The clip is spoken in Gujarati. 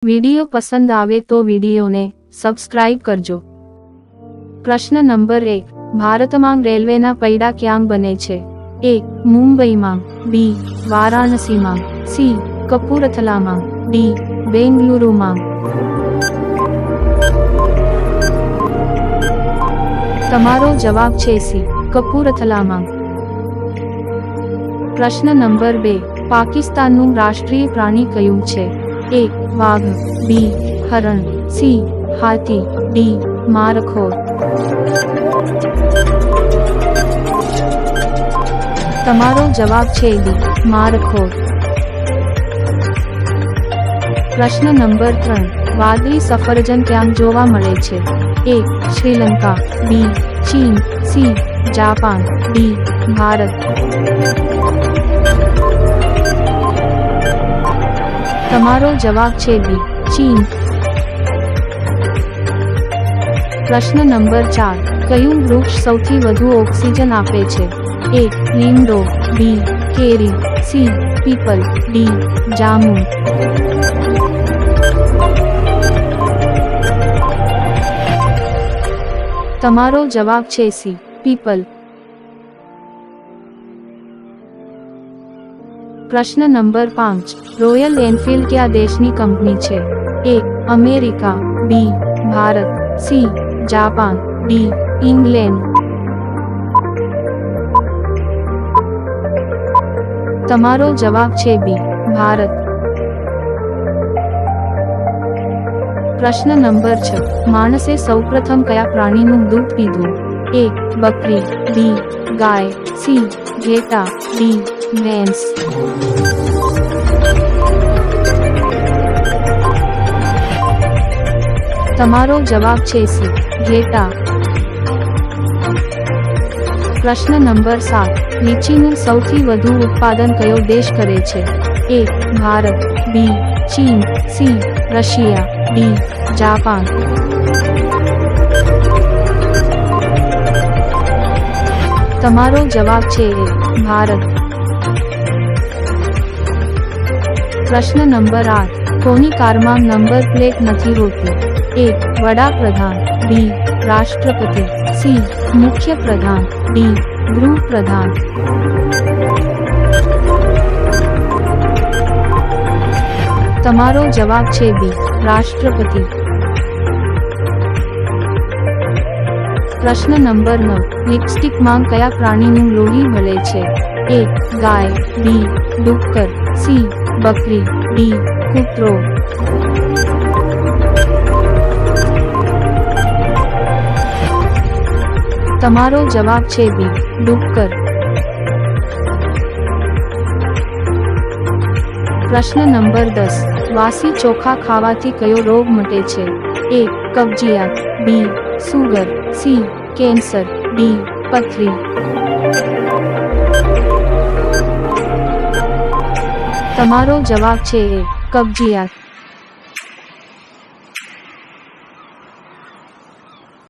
વિડીયો પસંદ આવે તો વિડીયોને સબસ્ક્રાઇબ કરજો। પ્રશ્ન નંબર 1, ભારતમાં રેલવેના પૈડા ક્યાં બને છે? A. મુંબઈમાં, B. વારાણસીમાં, C. કપૂરથલામાં, D. બેંગલુરુમાં। તમારો જવાબ છે C. કપૂરથલામાં। પ્રશ્ન નંબર 2, પાકિસ્તાનનું રાષ્ટ્રીય પ્રાણી કયું છે? A. વાઘ, B. હરણ, C. હાથી, D. મારખોર। તમારો જવાબ છે D. મારખોર। પ્રશ્ન નંબર 3, વાદળી સફરજન ક્યાં જોવા મળે છે? A. શ્રીલંકા, B. ચીન, C. Japan, D. ભારત। તમારો જવાબ છે B. ચીન। પ્રશ્ન નંબર 4, કયું વૃક્ષ સૌથી વધુ ઓક્સિજન આપે છે? A. લીમડો, B. કેરી, C. People, D. જામુન। તમારો જવાબ છે C. પીપલ। પ્રશ્ન નંબર 5, રોયલ એનફિલ્ડ કયા દેશની કંપની છે? A. America, B. Bharat, C. Japan, D. England. તમારો જવાબ છે B. ભારત। પ્રશ્ન નંબર 6, માણસે સૌપ્રથમ કયા પ્રાણીનું દૂધ પીધું? A. બકરી, B. ગાય, C. ઘેટા, D. ભેંસ। તમારો જવાબ છે C. ઘેટા। પ્રશ્ન નંબર 7, લીચીનું સૌથી વધુ ઉત્પાદન કયો દેશ કરે છે? A. ભારત, B. ચીન, C. Russia, D. જાપાન। તમારો જવાબ છે A. ભારત। પ્રશ્ન નંબર 8, કોની કારમાં નંબર પ્લેટ નથી હોતી? A. વડાપ્રધાન, B. રાષ્ટ્રપતિ, C. મુખ્યપ્રધાન, D. ગૃહપ્રધાન। તમારો જવાબ છે B. રાષ્ટ્રપતિ। પ્રશ્ન નંબર 9, લિપસ્ટિકમાં કયા પ્રાણીનું લોહી વહે છે? A. Guys, B. ડુક્કર, C. બકરી, D. કૂતરો। તમારો જવાબ છે B. ડુક્કર। પ્રશ્ન નંબર 10, વાસી ચોખા ખાવાથી કયો રોગ મટે છે? A. કબજિયાત, B. Sugar, C. Cancer, D. પથરી। તમારો જવાબ છે A. કબજિયાત।